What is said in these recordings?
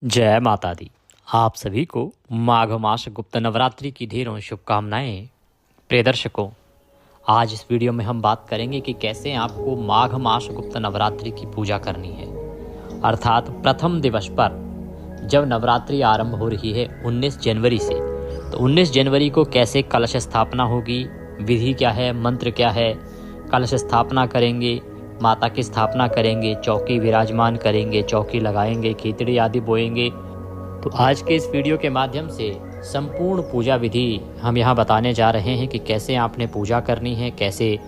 जय माता दी। आप सभी को माघ मास गुप्त नवरात्रि की ढेरों शुभकामनाएं। प्रिय दर्शकों, आज इस वीडियो में हम बात करेंगे कि कैसे आपको माघ मास गुप्त नवरात्रि की पूजा करनी है। अर्थात प्रथम दिवस पर जब नवरात्रि आरंभ हो रही है 19 जनवरी से, तो 19 जनवरी को कैसे कलश स्थापना होगी, विधि क्या है, मंत्र क्या है, कलश स्थापना करेंगे, माता की स्थापना करेंगे, चौकी विराजमान करेंगे, चौकी लगाएंगे, खिचड़ी आदि बोएंगे। तो आज के इस वीडियो के माध्यम से संपूर्ण पूजा विधि हम यहाँ बताने जा रहे हैं कि कैसे आपने पूजा करनी है, कैसे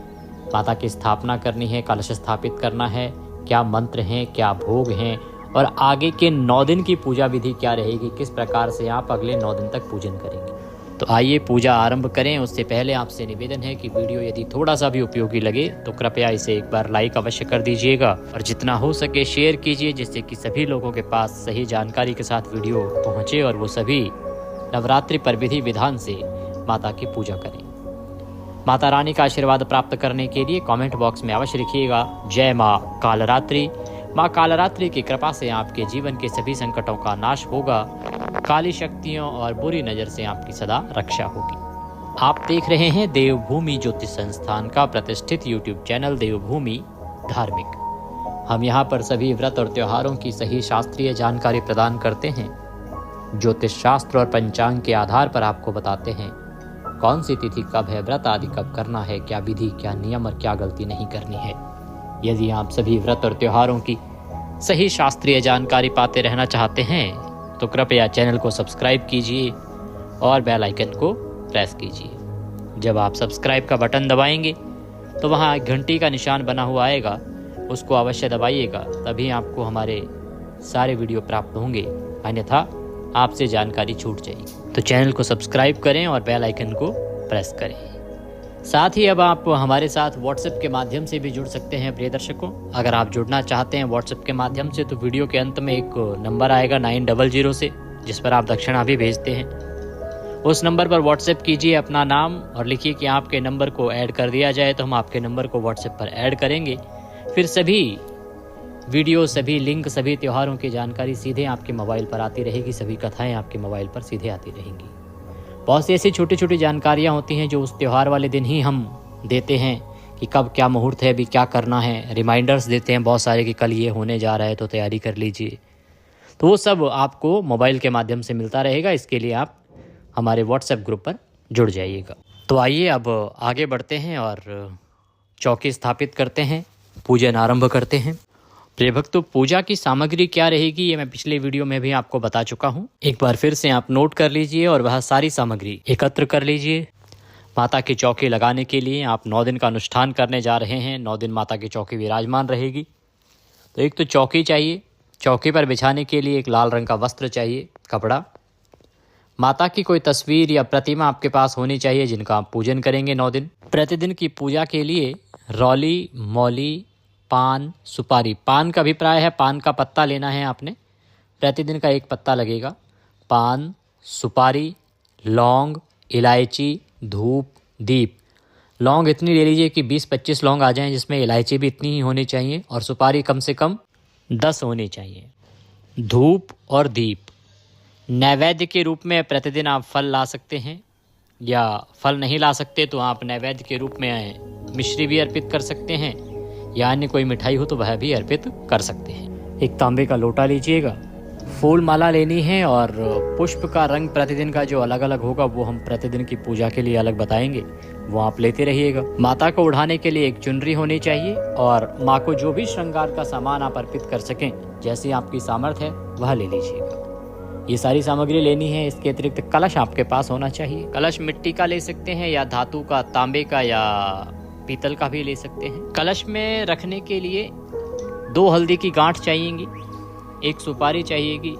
माता की स्थापना करनी है, कलश स्थापित करना है, क्या मंत्र हैं, क्या भोग हैं, और आगे के 9 दिन की पूजा विधि क्या रहेगी, किस प्रकार से आप अगले 9 दिन तक पूजन करेंगे। तो आइए पूजा आरंभ करें। उससे पहले आपसे निवेदन है कि वीडियो यदि थोड़ा सा भी उपयोगी लगे तो कृपया इसे एक बार लाइक अवश्य कर दीजिएगा और जितना हो सके शेयर कीजिए, जिससे कि सभी लोगों के पास सही जानकारी के साथ वीडियो पहुंचे और वो सभी नवरात्रि पर विधि विधान से माता की पूजा करें। माता रानी का आशीर्वाद प्राप्त करने के लिए कमेंट बॉक्स में अवश्य लिखिएगा जय माँ कालरात्रि। माँ कालरात्रि की कृपा से आपके जीवन के सभी संकटों का नाश होगा, काली शक्तियों और बुरी नज़र से आपकी सदा रक्षा होगी। आप देख रहे हैं देवभूमि ज्योतिष संस्थान का प्रतिष्ठित यूट्यूब चैनल देवभूमि धार्मिक। हम यहाँ पर सभी व्रत और त्योहारों की सही शास्त्रीय जानकारी प्रदान करते हैं। ज्योतिष शास्त्र और पंचांग के आधार पर आपको बताते हैं कौन सी तिथि कब है, व्रत आदि कब करना है, क्या विधि, क्या नियम और क्या गलती नहीं करनी है। यदि आप सभी व्रत और त्योहारों की सही शास्त्रीय जानकारी पाते रहना चाहते हैं तो कृपया चैनल को सब्सक्राइब कीजिए और बेल आइकन को प्रेस कीजिए। जब आप सब्सक्राइब का बटन दबाएंगे तो वहाँ घंटी का निशान बना हुआ आएगा, उसको अवश्य दबाइएगा, तभी आपको हमारे सारे वीडियो प्राप्त होंगे, अन्यथा आपसे जानकारी छूट जाएगी। तो चैनल को सब्सक्राइब करें और बेल आइकन को प्रेस करें। साथ ही अब आप हमारे साथ व्हाट्सएप के माध्यम से भी जुड़ सकते हैं। प्रिय दर्शकों, अगर आप जुड़ना चाहते हैं व्हाट्सएप के माध्यम से तो वीडियो के अंत में एक नंबर आएगा 900 से, जिस पर आप दक्षिणा भी भेजते हैं। उस नंबर पर व्हाट्सएप कीजिए अपना नाम और लिखिए कि आपके नंबर को ऐड कर दिया जाए, तो हम आपके नंबर को व्हाट्सएप पर ऐड करेंगे। फिर सभी वीडियो, सभी लिंक, सभी त्योहारों की जानकारी सीधे आपके मोबाइल पर आती रहेगी, सभी कथाएँ आपके मोबाइल पर सीधे आती रहेंगी। बहुत सी ऐसी छोटी छोटी जानकारियाँ होती हैं जो उस त्यौहार वाले दिन ही हम देते हैं कि कब क्या मुहूर्त है, अभी क्या करना है। रिमाइंडर्स देते हैं बहुत सारे कि कल ये होने जा रहा है तो तैयारी कर लीजिए। तो वो सब आपको मोबाइल के माध्यम से मिलता रहेगा। इसके लिए आप हमारे व्हाट्सएप ग्रुप पर जुड़ जाइएगा। तो आइए अब आगे बढ़ते हैं और चौकी स्थापित करते हैं, पूजन आरंभ करते हैं। प्रिय भक्तों, पूजा की सामग्री क्या रहेगी ये मैं पिछले वीडियो में भी आपको बता चुका हूँ। एक बार फिर से आप नोट कर लीजिए और वह सारी सामग्री एकत्र कर लीजिए। माता की चौकी लगाने के लिए आप 9 दिन का अनुष्ठान करने जा रहे हैं। 9 दिन माता की चौकी विराजमान रहेगी। तो एक तो चौकी चाहिए, चौकी पर बिछाने के लिए एक लाल रंग का वस्त्र चाहिए, कपड़ा। माता की कोई तस्वीर या प्रतिमा आपके पास होनी चाहिए जिनका आप पूजन करेंगे 9 दिन। प्रतिदिन की पूजा के लिए रौली, मौली, पान, सुपारी। पान का अभिप्राय है पान का पत्ता लेना है आपने, प्रतिदिन का 1 पत्ता लगेगा। पान, सुपारी, लौंग, इलायची, धूप, दीप। लौंग इतनी ले लीजिए कि 20-25 लौंग आ जाएं, जिसमें इलायची भी इतनी ही होनी चाहिए और सुपारी कम से कम 10 होनी चाहिए। धूप और दीप। नैवेद्य के रूप में प्रतिदिन आप फल ला सकते हैं, या फल नहीं ला सकते तो आप नैवेद्य के रूप में मिश्री भी अर्पित कर सकते हैं, या अन्य कोई मिठाई हो तो वह भी अर्पित कर सकते हैं। एक तांबे का लोटा लीजिएगा, फूल माला लेनी है और पुष्प का रंग प्रतिदिन का जो अलग अलग होगा वो हम प्रतिदिन की पूजा के लिए अलग बताएंगे, वो आप लेते रहिएगा। माता को उठाने के लिए एक चुनरी होनी चाहिए और माँ को जो भी श्रृंगार का सामान आप अर्पित कर सकें, जैसी आपकी सामर्थ्य है वह ले लीजिएगा। ये सारी सामग्री लेनी है। इसके अतिरिक्त कलश आपके पास होना चाहिए। कलश मिट्टी का ले सकते हैं या धातु का, तांबे का या पीतल का भी ले सकते हैं। कलश में रखने के लिए 2 हल्दी की गांठ चाहिएगी, 1 सुपारी चाहिएगी,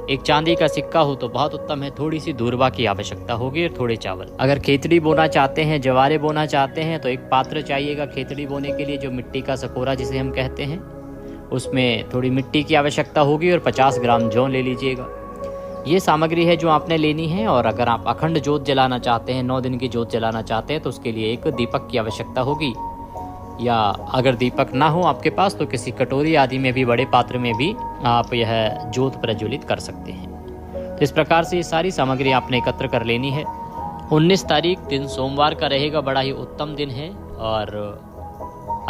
1 चांदी का सिक्का हो तो बहुत उत्तम है, थोड़ी सी दूर्वा की आवश्यकता होगी और थोड़े चावल। अगर खेतड़ी बोना चाहते हैं, जवारे बोना चाहते हैं तो एक पात्र चाहिएगा खेतड़ी बोने के लिए, जो मिट्टी का सकोरा जिसे हम कहते हैं, उसमें थोड़ी मिट्टी की आवश्यकता होगी और 50 ग्राम जौ ले लीजिएगा। ये सामग्री है जो आपने लेनी है। और अगर आप अखंड जोत जलाना चाहते हैं, 9 दिन की जोत जलाना चाहते हैं तो उसके लिए एक दीपक की आवश्यकता होगी। या अगर दीपक ना हो आपके पास तो किसी कटोरी आदि में भी, बड़े पात्र में भी आप यह ज्योत प्रज्वलित कर सकते हैं। तो इस प्रकार से ये सारी सामग्री आपने एकत्र कर लेनी है। 19 तारीख दिन सोमवार का रहेगा, बड़ा ही उत्तम दिन है और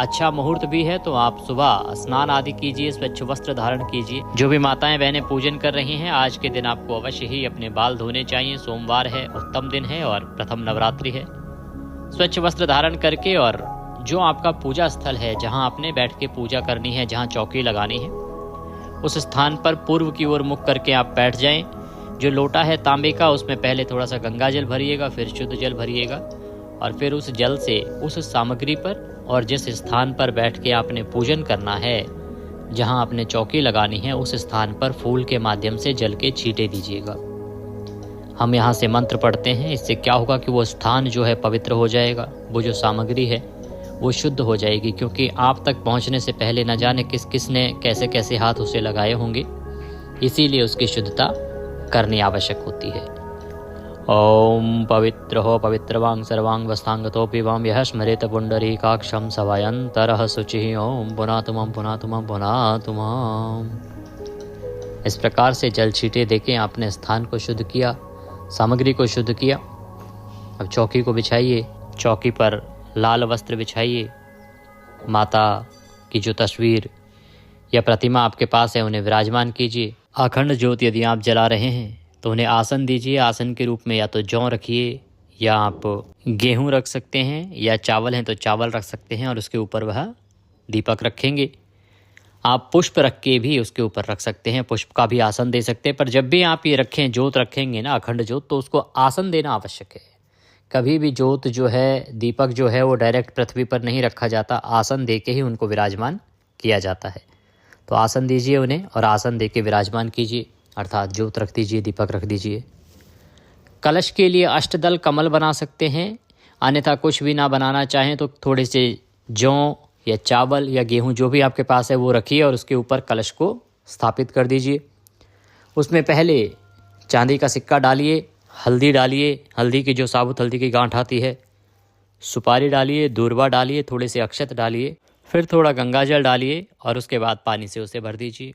अच्छा मुहूर्त भी है। तो आप सुबह स्नान आदि कीजिए, स्वच्छ वस्त्र धारण कीजिए। जो भी माताएं बहनें पूजन कर रही हैं, आज के दिन आपको अवश्य ही अपने बाल धोने चाहिए। सोमवार है, उत्तम दिन है और प्रथम नवरात्रि है। स्वच्छ वस्त्र धारण करके और जो आपका पूजा स्थल है, जहां आपने बैठ के पूजा करनी है, जहां चौकी लगानी है, उस स्थान पर पूर्व की ओर मुख करके आप बैठ जाएं। जो लोटा है तांबे का, उसमें पहले थोड़ा सा गंगा जल भरिएगा, फिर शुद्ध जल भरिएगा और फिर उस जल से उस सामग्री पर और जिस स्थान पर बैठ के आपने पूजन करना है, जहां आपने चौकी लगानी है, उस स्थान पर फूल के माध्यम से जल के छींटे दीजिएगा। हम यहाँ से मंत्र पढ़ते हैं। इससे क्या होगा कि वो स्थान जो है पवित्र हो जाएगा, वो जो सामग्री है वो शुद्ध हो जाएगी, क्योंकि आप तक पहुँचने से पहले न जाने किस किस ने कैसे कैसे हाथ उसे लगाए होंगे, इसीलिए उसकी शुद्धता करनी आवश्यक होती है। ओम पवित्र हो पवित्रवांग सर्वांग वस्तांगतोपि वाम यह स्मरेत पुंडरीकाक्षं सवायंतरः शुचिः ओम पुनातुमं पुनातुमं पुनातुमं। इस प्रकार से जल छींटे देके आपने स्थान को शुद्ध किया, सामग्री को शुद्ध किया। अब चौकी को बिछाइए, चौकी पर लाल वस्त्र बिछाइए। माता की जो तस्वीर या प्रतिमा आपके पास है उन्हें विराजमान कीजिए। अखंड ज्योत यदि आप जला रहे हैं तो उन्हें आसन दीजिए। आसन के रूप में या तो जौ रखिए, या आप गेहूं रख सकते हैं, या चावल हैं तो चावल रख सकते हैं और उसके ऊपर वह दीपक रखेंगे। आप पुष्प रख के भी उसके ऊपर रख सकते हैं, पुष्प का भी आसन दे सकते हैं। पर जब भी आप ये रखें, ज्योत रखेंगे ना, अखंड ज्योत, तो उसको आसन देना आवश्यक है। कभी भी ज्योत जो है, दीपक जो है, वो डायरेक्ट पृथ्वी पर नहीं रखा जाता, आसन दे के ही उनको विराजमान किया जाता है। तो आसन दीजिए उन्हें और आसन दे के विराजमान कीजिए, अर्थात ज्योत रख दीजिए, दीपक रख दीजिए। कलश के लिए अष्टदल कमल बना सकते हैं, अन्यथा कुछ भी ना बनाना चाहें तो थोड़े से जौ या चावल या गेहूं जो भी आपके पास है वो रखिए और उसके ऊपर कलश को स्थापित कर दीजिए। उसमें पहले चांदी का सिक्का डालिए, हल्दी डालिए, हल्दी की जो साबुत हल्दी की गांठ आती है, सुपारी डालिए, दूर्वा डालिए, थोड़े से अक्षत डालिए, फिर थोड़ा गंगा जल डालिए और उसके बाद पानी से उसे भर दीजिए।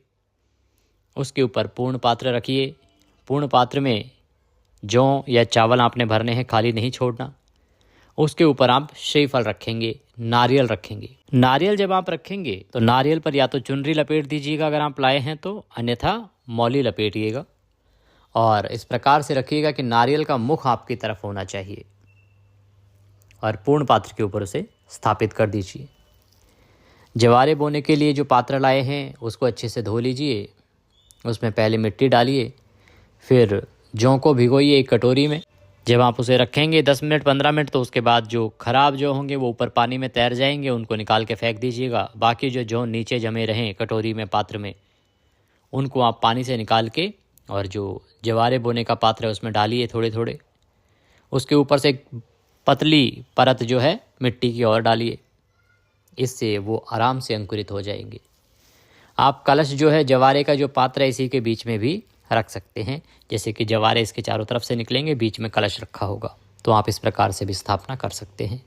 उसके ऊपर पूर्ण पात्र रखिए। पूर्ण पात्र में जौ या चावल आपने भरने हैं, खाली नहीं छोड़ना। उसके ऊपर आप श्रीफल रखेंगे, नारियल रखेंगे। नारियल जब आप रखेंगे तो नारियल पर या तो चुनरी लपेट दीजिएगा अगर आप लाए हैं तो, अन्यथा मौली लपेटिएगा और इस प्रकार से रखिएगा कि नारियल का मुख आपकी तरफ होना चाहिए और पूर्ण पात्र के ऊपर उसे स्थापित कर दीजिए। जवारे बोने के लिए जो पात्र लाए हैं उसको अच्छे से धो लीजिए, उसमें पहले मिट्टी डालिए, फिर जौ को भिगोइए एक कटोरी में। जब आप उसे रखेंगे 10 मिनट 15 मिनट तो उसके बाद जो खराब जौ होंगे वो ऊपर पानी में तैर जाएंगे, उनको निकाल के फेंक दीजिएगा। बाकी जो जौ नीचे जमे रहें कटोरी में, पात्र में, उनको आप पानी से निकाल के और जो जवारे बोने का पात्र है उसमें डालिए थोड़े थोड़े। उसके ऊपर से एक पतली परत जो है मिट्टी की और डालिए, इससे वो आराम से अंकुरित हो जाएंगे। आप कलश जो है, जवारे का जो पात्र है, इसी के बीच में भी रख सकते हैं। जैसे कि जवारे इसके चारों तरफ से निकलेंगे, बीच में कलश रखा होगा, तो आप इस प्रकार से भी स्थापना कर सकते हैं।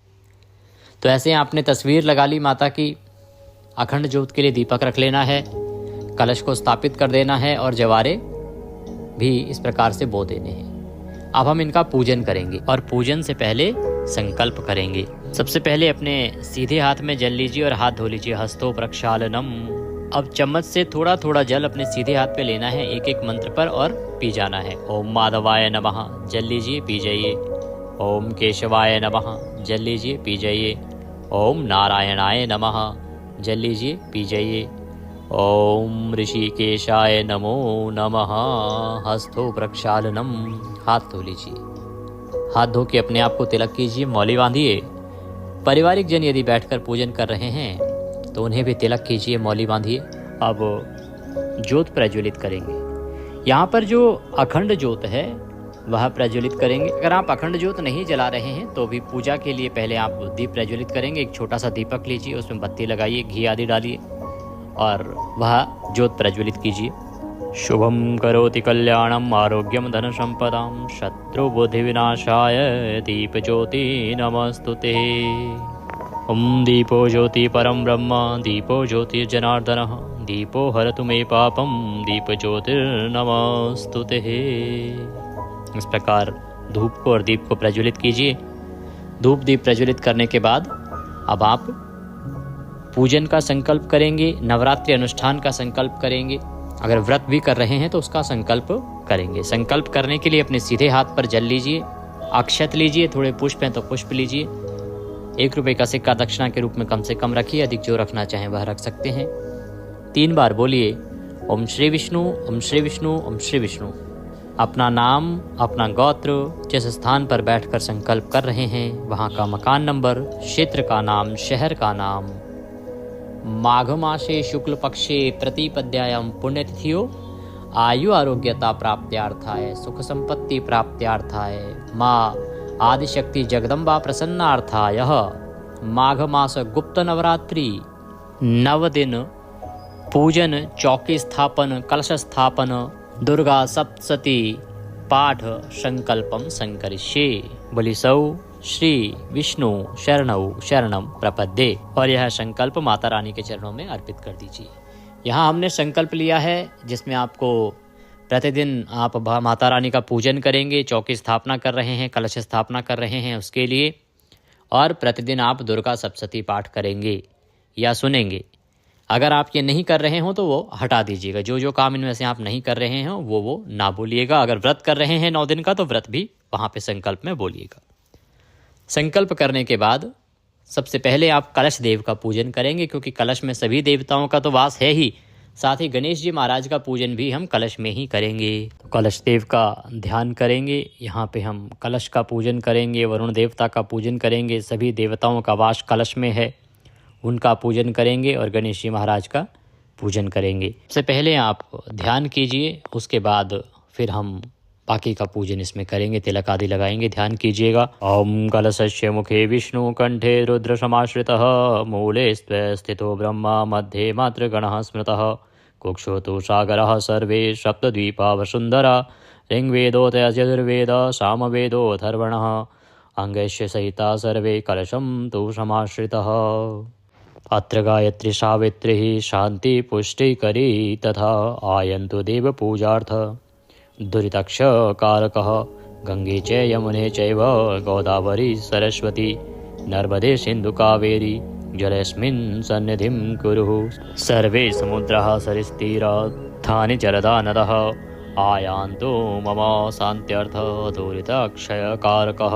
तो ऐसे आपने तस्वीर लगा ली माता की। अखंड ज्योत के लिए दीपक रख लेना है, कलश को स्थापित कर देना है और जवारे भी इस प्रकार से बो देने हैं। अब हम इनका पूजन करेंगे और पूजन से पहले संकल्प करेंगे। सबसे पहले अपने सीधे हाथ में जल लीजिए और हाथ धो लीजिए। हस्तो प्रक्षालनम। अब चम्मच से थोड़ा थोड़ा जल अपने सीधे हाथ पे लेना है, एक एक मंत्र पर, और पी जाना है। ओम माधवाय नमः, जल लीजिए, पी जाइए। ओम केशवाय नमः, जल लीजिए, पी जाइए। ओम नारायणाय नमः, जल लीजिए, पी जाइए। ओम ऋषिकेशाय नमो नमः। हस्तो प्रक्षालनम। हाथ धो लीजिए। हाथ धो के अपने आप को तिलक कीजिए, मौली बांधिए। पारिवारिक जन यदि बैठकर पूजन कर रहे हैं तो उन्हें भी तिलक कीजिए, मौली बांधिए। अब ज्योत प्रज्वलित करेंगे। यहाँ पर जो अखंड ज्योत है वह प्रज्वलित करेंगे। अगर आप अखंड ज्योत नहीं जला रहे हैं तो भी पूजा के लिए पहले आप दीप प्रज्वलित करेंगे। एक छोटा सा दीपक लीजिए, उसमें बत्ती लगाइए, घी आदि डालिए और वह ज्योत प्रज्वलित कीजिए। शुभम करोति कल्याणम आरोग्यम धन संपदाम शत्रु बुद्धि विनाशाय दीप ज्योति नमस्तुते। ओम दीपो ज्योति परम ब्रह्म दीपो ज्योतिर्जनार्दनः दीपो हरतु मे पापम दीप ज्योतिर्नमस्तुते। इस प्रकार धूप को और दीप को प्रज्वलित कीजिए। धूप दीप प्रज्वलित करने के बाद अब आप पूजन का संकल्प करेंगे, नवरात्रि अनुष्ठान का संकल्प करेंगे। अगर व्रत भी कर रहे हैं तो उसका संकल्प करेंगे। संकल्प करने के लिए अपने सीधे हाथ पर जल लीजिए, अक्षत लीजिए, थोड़े पुष्प हैं तो पुष्प लीजिए। 1 रुपये का सिक्का दक्षिणा के रूप में कम से कम रखिए, अधिक जो रखना चाहें वह रख सकते हैं। 3 बार बोलिए ओम श्री विष्णु ओम श्री विष्णु ओम श्री विष्णु। अपना नाम, अपना गोत्र, जिस स्थान पर बैठकर संकल्प कर रहे हैं वहाँ का मकान नंबर, क्षेत्र का नाम, शहर का नाम, माघ मासे शुक्ल पक्षे प्रतिपद्यायाम पुण्यतिथियो आयु आरोग्यता प्राप्त्यार्थाय सुख संपत्ति प्राप्त्यार्थाय माँ आदिशक्ति जगदम्बा प्रसन्नार्थाय माघ मास गुप्त नवरात्रि 9 दिन पूजन, चौकी स्थापन, कलश स्थापन, दुर्गा सप्तशती पाठ संकल्पम संकरिष्ये। बोली सौ श्री विष्णु शरणौ शरणम प्रपद्ये। और यह संकल्प माता रानी के चरणों में अर्पित कर दीजिए। यहाँ हमने संकल्प लिया है जिसमें आपको प्रतिदिन आप माता रानी का पूजन करेंगे, चौकी स्थापना कर रहे हैं, कलश स्थापना कर रहे हैं उसके लिए, और प्रतिदिन आप दुर्गा सप्तशती पाठ करेंगे या सुनेंगे। अगर आप ये नहीं कर रहे हो तो वो हटा दीजिएगा। जो जो काम इनमें से आप नहीं कर रहे हैं वो ना बोलिएगा। अगर व्रत कर रहे हैं 9 दिन का तो व्रत भी वहाँ पे संकल्प में बोलिएगा। संकल्प करने के बाद सबसे पहले आप कलश देव का पूजन करेंगे, क्योंकि कलश में सभी देवताओं का तो वास है ही, साथ ही गणेश जी महाराज का पूजन भी हम कलश में ही करेंगे। तो कलश देव का ध्यान करेंगे। यहाँ पे हम कलश का पूजन करेंगे, वरुण देवता का पूजन करेंगे, सभी देवताओं का वास कलश में है उनका पूजन करेंगे और गणेश जी महाराज का पूजन करेंगे। सबसे पहले आप ध्यान कीजिए, उसके बाद फिर हम बाकी का पूजन इसमें करेंगे, तिलक आदि लगाएंगे। ध्यान कीजिएगा। ओम कलशस्य मुखे विष्णु कंठे रुद्र समाश्रितः मूले स्थितो ब्रह्मा मध्ये मातृगणः स्मृतः कुक्षो तु सागरः सर्वे सप्तद्वीपा वसुन्धरा ऋग्वेदोऽयजुर्वेद सामवेदोऽथर्वणः अंगैश्य सहिता सर्वे कलशं तु समाश्रितः। अत्र गायत्री सावित्री शांति पुष्टिकरी तथा आयन्तु देव पूजार्थ दुरितक्ष कारकः गंगे च यमुने चैव गोदावरी सरस्वती नर्मदे सिंधु कावेरी जलेस्मिन् सन्निधिं कुरुः सर्वे समुद्राः सरिस्तीरार्थानि जलदा नदः आयान्तु मम शान्त्यर्थ दुरितक्षय कारकः।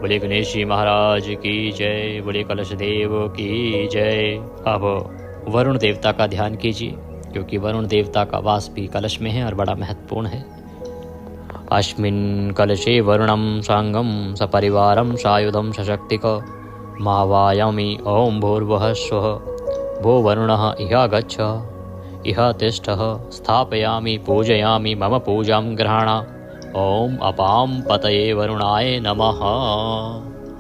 बोले गणेश जी महाराज की जय, बोले कलश देव की जय। अब वरुण देवता का ध्यान कीजिए, क्योंकि वरुण देवता का वास भी कलश में है और बड़ा महत्वपूर्ण है। अस्मिन् कलशे वरुणं सांगं सपरिवारं सायुधं सशक्तिक मावायामि ओम भूर्भुवः स्वः भो वरुणः इह गच्छ इह तिष्ठः स्थापयामि पूजयामि मम पूजां गृहाणा ओम अपाम पतये वरुणाय नमः।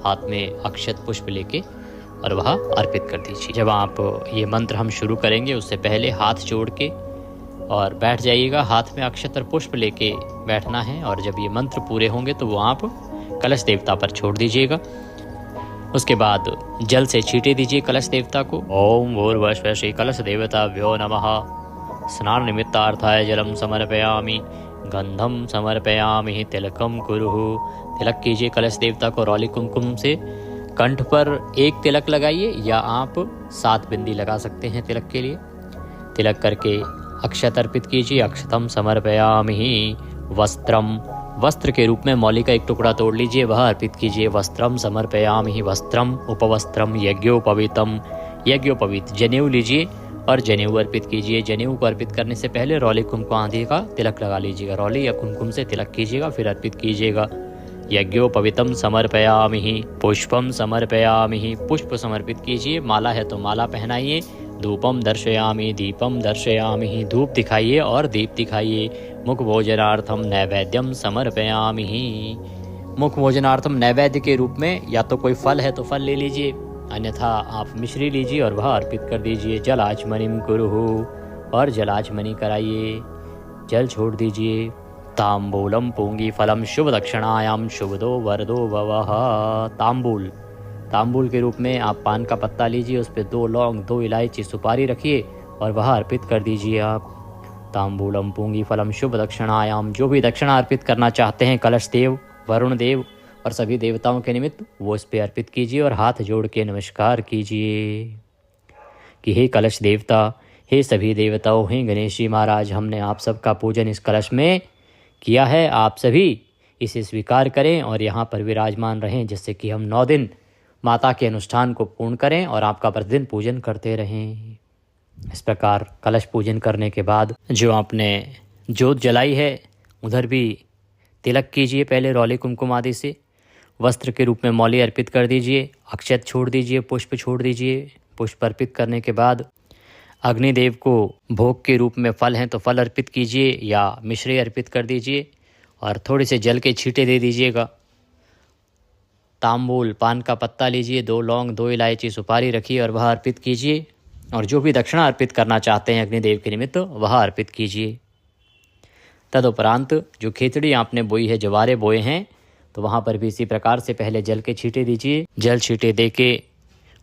हाथ में अक्षत पुष्प लेके और वह अर्पित कर दीजिए। जब आप ये मंत्र हम शुरू करेंगे उससे पहले हाथ जोड़ के और बैठ जाइएगा। हाथ में अक्षत और पुष्प लेके बैठना है, और जब ये मंत्र पूरे होंगे तो वो आप कलश देवता पर छोड़ दीजिएगा। उसके बाद जल से छींटे दीजिए कलश देवता को। ओम भूर्भुवः श्री कलश देवताभ्यो नमः। स्नान निमित्तार्थाय जलम समर्पयामि गंधम समर्पयामि तिलकम कुरुः। तिलक कीजिए कलश देवता को रौली कुमकुम से। कंठ पर 1 तिलक लगाइए या आप 7 बिंदी लगा सकते हैं तिलक के लिए। तिलक करके अक्षत अर्पित कीजिए। अक्षतम समर्पयामि वस्त्रम, वस्त्र के रूप में मौली का 1 टुकड़ा तोड़ लीजिए, वह अर्पित कीजिए। वस्त्रम समर्पयामि वस्त्रम उपवस्त्रम यज्ञोपवीतम, यज्ञोपवीत जनेऊ लीजिए और जनेऊ अर्पित कीजिए। जनेऊ को अर्पित करने से पहले रौली कुमकुम आदि का तिलक लगा लीजिएगा। रौली या कुमकुम से तिलक कीजिएगा फिर अर्पित कीजिएगा। यज्ञोपवीतम समर्पयामि पुष्पम समर्पयामि, पुष्प समर्पित कीजिए। माला है तो माला पहनाइए। धूपम दर्शयामि दीपम दर्शयामि, धूप दिखाइए और दीप दिखाइए। मुख भोजनार्थम नैवेद्यम समर्पयामि, मुख भोजनार्थम नैवेद्य के रूप में या तो कोई फल है तो फल ले लीजिए, अन्यथा आप मिश्री लीजिए और वह अर्पित कर दीजिए। जल आचमनिम कुरुः, और जल आचमनी कराइए, जल छोड़ दीजिए। तांबूलम पूंगी फलम शुभ दक्षिणायाम शुभदो वरदो भवः, तांबूल, तांबूल के रूप में आप पान का पत्ता लीजिए, उस पर 2 लौंग, 2 इलायची, सुपारी रखिए और वह अर्पित कर दीजिए आप। तांबूलम पूंगी फलम शुभ दक्षिणायाम, जो भी दक्षिणा अर्पित करना चाहते हैं कलश देव, वरुण देव और सभी देवताओं के निमित्त, वो इस पर अर्पित कीजिए और हाथ जोड़ के नमस्कार कीजिए कि हे कलश देवता, हे सभी देवताओं, हे गणेश जी महाराज, हमने आप सबका पूजन इस कलश में किया है, आप सभी इसे स्वीकार करें और यहाँ पर विराजमान रहें, जिससे कि हम 9 दिन माता के अनुष्ठान को पूर्ण करें और आपका प्रतिदिन पूजन करते रहें। इस प्रकार कलश पूजन करने के बाद जो आपने जोत जलाई है उधर भी तिलक कीजिए, पहले रौली कुमकुम आदि से। वस्त्र के रूप में मौली अर्पित कर दीजिए, अक्षत छोड़ दीजिए, पुष्प छोड़ दीजिए। पुष्प अर्पित करने के बाद अग्निदेव को भोग के रूप में फल हैं तो फल अर्पित कीजिए या मिश्री अर्पित कर दीजिए और थोड़े से जल के छींटे दे दीजिएगा। तांबूल, पान का पत्ता लीजिए, 2 लौंग, 2 इलायची, सुपारी रखिए और वह अर्पित कीजिए और जो भी दक्षिणा अर्पित करना चाहते हैं अग्निदेव के निमित्त वह अर्पित कीजिए। तदुपरांत जो खिचड़ी आपने बोई है, जवारे बोए हैं, तो वहाँ पर भी इसी प्रकार से पहले जल के छींटे दीजिए। जल छींटे दे के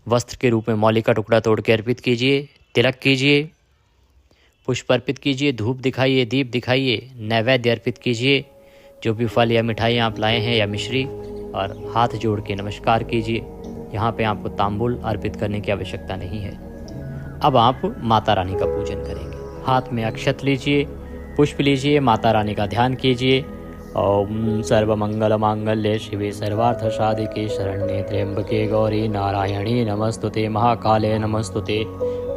वस्त्र के रूप में मौली का टुकड़ा तोड़ के अर्पित कीजिए, तिलक कीजिए, पुष्प अर्पित कीजिए, धूप दिखाइए, दीप दिखाइए, नैवेद्य अर्पित कीजिए, जो भी फल या मिठाई आप लाए हैं या मिश्री, और हाथ जोड़ के नमस्कार कीजिए। यहाँ पे आपको तांबूल अर्पित करने की आवश्यकता नहीं है। अब आप माता रानी का पूजन करेंगे। हाथ में अक्षत लीजिए, पुष्प लीजिए, माता रानी का ध्यान कीजिए। ओम सर्वमंगल मांगल्ये शिवे सर्वार्थ साधिके शरण्ये त्र्यंबके गौरी नारायणी नमस्तुते, महाकाले नमस्तुते,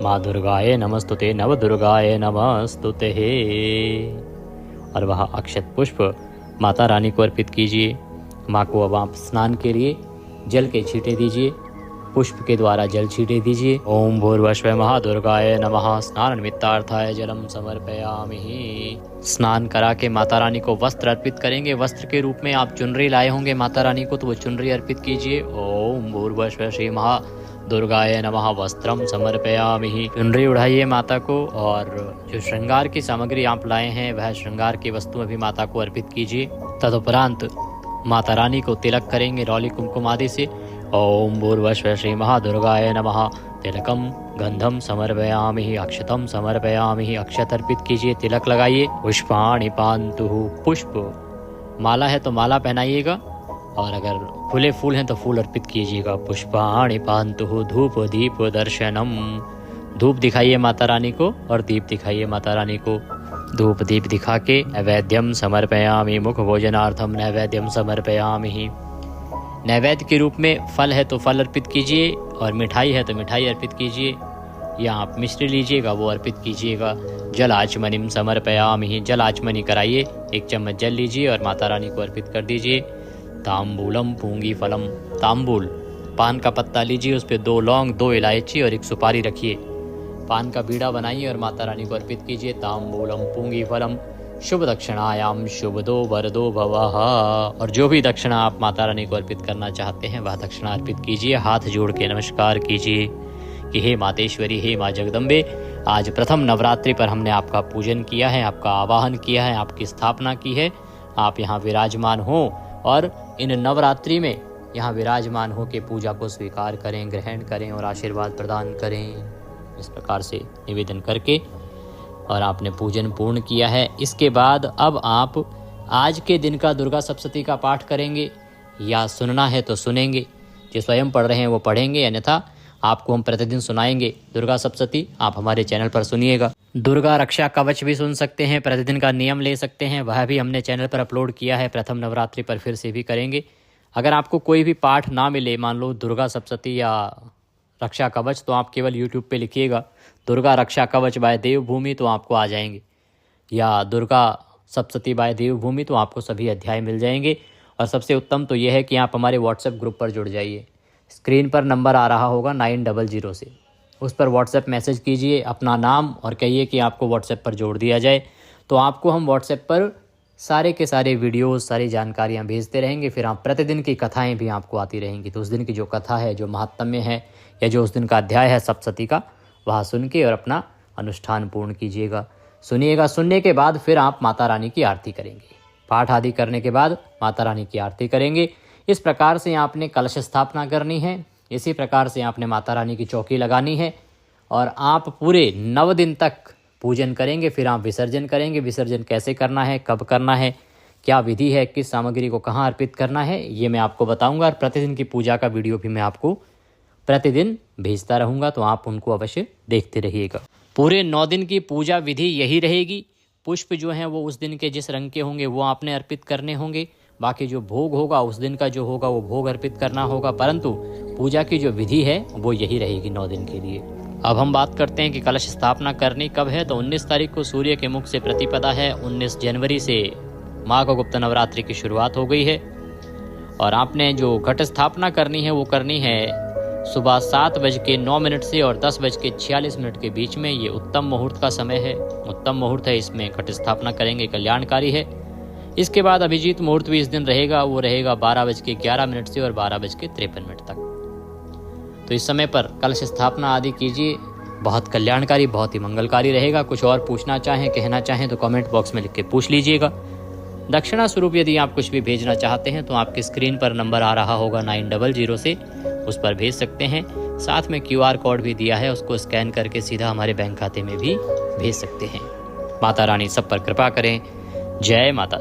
माँ दुर्गाये नमस्तुते, नवदुर्गाये नमस्तुते। और वह अक्षत पुष्प माता रानी को अर्पित कीजिए। माँ को अब आप स्नान के लिए जल के छींटे दीजिए, पुष्प के द्वारा जल छींटे दीजिए। ओम भूर्भुवस्सुः महादुर्गाय नमः, स्नान निमित्तार्थाय जलम समर्पयामि। स्नान करा के माता रानी को वस्त्र अर्पित करेंगे। वस्त्र के रूप में आप चुनरी लाए होंगे माता रानी को, तो वो चुनरी अर्पित कीजिए। ओम भूर्भुवस्सुः श्री महादुर्गाय नमः, वस्त्रम समर्पयामि। चुनरी उड़ाइए माता को और जो श्रृंगार की सामग्री आप लाए हैं वह श्रृंगार की वस्तुएं भी माता को अर्पित कीजिए। तदुपरांत माता रानी को तिलक करेंगे रौली कुमकुम आदि से। ओम भूर्भुवस्सुः श्री महादुर्गाय नमः, तिलकम गंधम समर्पयामि, अक्षतम समर्पयामि। अक्षत अर्पित कीजिए, तिलक लगाइए। पुष्पाणि पान्तु, पुष्प माला है तो माला पहनाइएगा और अगर खुले फूल हैं तो फूल अर्पित कीजिएगा। पुष्पाणि पान्तु, धूप दीप दर्शनम, धूप दिखाइए माता रानी को और दीप दिखाइए माता रानी को। धूप दीप दिखा के नैवेद्यम समर्पयामि, मुख भोजनार्थम नैवेद्यम समर्पयामि। नैवेद्य के रूप में फल है तो फल अर्पित कीजिए और मिठाई है तो मिठाई अर्पित कीजिए या आप मिश्री लीजिएगा वो अर्पित कीजिएगा। जल आचमनिम समर्पयामि, जल आचमनी कराइए, 1 चम्मच जल लीजिए और माता रानी को अर्पित कर दीजिए। तांबूलम पूंगी फलम, तांबूल पान का पत्ता लीजिए, उस पर 2 लौंग, 2 इलायची और 1 सुपारी रखिए। पान का बीड़ा बनाइए और माता रानी को अर्पित कीजिए। तांबूलम पूंगी फलम शुभ दक्षिणायाम शुभदो वरदो भवः। और जो भी दक्षिणा आप माता रानी को अर्पित करना चाहते हैं वह दक्षिणा अर्पित कीजिए। हाथ जोड़ के नमस्कार कीजिए कि हे मातेश्वरी, हे माँ जगदम्बे, आज प्रथम नवरात्रि पर हमने आपका पूजन किया है, आपका आवाहन किया है, आपकी स्थापना की है। आप यहाँ विराजमान हो और इन नवरात्रि में यहाँ विराजमान हो के पूजा को स्वीकार करें, ग्रहण करें और आशीर्वाद प्रदान करें। इस प्रकार से निवेदन करके और आपने पूजन पूर्ण किया है। इसके बाद अब आप आज के दिन का दुर्गा सप्तशती का पाठ करेंगे या सुनना है तो सुनेंगे, जो स्वयं पढ़ रहे हैं वो पढ़ेंगे, अन्यथा आपको हम प्रतिदिन सुनाएंगे दुर्गा सप्तशती। आप हमारे चैनल पर सुनिएगा। दुर्गा रक्षा कवच भी सुन सकते हैं, प्रतिदिन का नियम ले सकते हैं, वह भी हमने चैनल पर अपलोड किया है। प्रथम नवरात्रि पर फिर से भी करेंगे। अगर आपको कोई भी पाठ ना मिले, मान लो दुर्गा सप्तशती या रक्षा कवच, तो आप केवल यूट्यूब पे लिखिएगा दुर्गा रक्षा कवच बाय देवभूमि तो आपको आ जाएंगे, या दुर्गा सप्तशती बाय देवभूमि तो आपको सभी अध्याय मिल जाएंगे। और सबसे उत्तम तो यह है कि आप हमारे व्हाट्सएप ग्रुप पर जुड़ जाइए। स्क्रीन पर नंबर आ रहा होगा 900 से, उस पर व्हाट्सएप मैसेज कीजिए अपना नाम और कहिए कि आपको व्हाट्सएप पर जोड़ दिया जाए। तो आपको हम व्हाट्सएप पर सारे के सारे वीडियोस, सारी जानकारियाँ भेजते रहेंगे। फिर आप प्रतिदिन की कथाएँ भी आपको आती रहेंगी। तो उस दिन की जो कथा है, जो महात्म्य है या जो उस दिन का अध्याय है सप्तशती का, वह सुन के और अपना अनुष्ठान पूर्ण कीजिएगा। सुनिएगा। सुनने के बाद फिर आप माता रानी की आरती करेंगे। पाठ आदि करने के बाद माता रानी की आरती करेंगे। इस प्रकार से आपने कलश स्थापना करनी है इसी प्रकार से आपने माता रानी की चौकी लगानी है और आप पूरे 9 दिन तक पूजन करेंगे। फिर आप विसर्जन करेंगे। विसर्जन कैसे करना है, कब करना है, क्या विधि है, किस सामग्री को कहाँ अर्पित करना है, ये मैं आपको बताऊंगा। और प्रतिदिन की पूजा का वीडियो भी मैं आपको प्रतिदिन भेजता रहूँगा, तो आप उनको अवश्य देखते रहिएगा। पूरे 9 दिन की पूजा विधि यही रहेगी। पुष्प जो हैं वो उस दिन के जिस रंग के होंगे वो आपने अर्पित करने होंगे। बाकी जो भोग होगा उस दिन का जो होगा वो भोग अर्पित करना होगा, परंतु पूजा की जो विधि है वो यही रहेगी 9 दिन के लिए। अब हम बात करते हैं कि कलश स्थापना करनी कब है। तो 19 तारीख को सूर्य के मुख से प्रतिपदा है। 19 जनवरी से माघ गुप्त नवरात्रि की शुरुआत हो गई है और आपने जो घट स्थापना करनी है वो करनी है सुबह 7:09 से और 10:46 के बीच में। ये उत्तम मुहूर्त का समय है, उत्तम मुहूर्त है, इसमें घट स्थापना करेंगे, कल्याणकारी है। इसके बाद अभिजीत मुहूर्त भी इस दिन रहेगा, वो रहेगा 12:11 से और 12:53 तक। तो इस समय पर कलश स्थापना आदि कीजिए, बहुत कल्याणकारी, बहुत ही मंगलकारी रहेगा। कुछ और पूछना चाहें, कहना चाहें तो कमेंट बॉक्स में लिख के पूछ लीजिएगा। दक्षिणा स्वरूप यदि आप कुछ भी भेजना चाहते हैं तो आपकी स्क्रीन पर नंबर आ रहा होगा 900 से, उस पर भेज सकते हैं। साथ में QR कोड भी दिया है, उसको स्कैन करके सीधा हमारे बैंक खाते में भी भेज सकते हैं। माता रानी सब पर कृपा करें। जय माता।